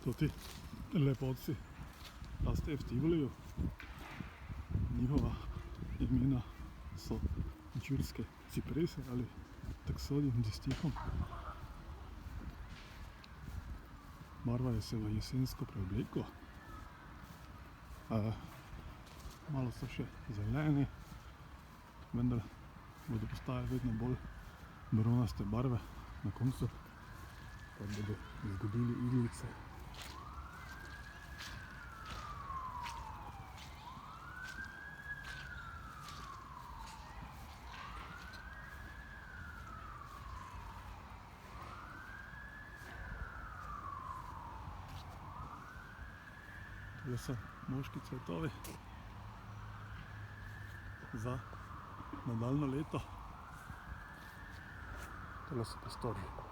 toti lepotci rastejo v Tivoliju. Njihova imena so džurske ciprese ali taksodium distichum. Barvajo se v jesensko preobleko. Malo so še zeleni, vendar bodo postajali vedno bolj bronaste barve, na koncu pa bodo izgubili iglice. Tole so moški cvetovi za nadaljnje leto. Tole so pastorji.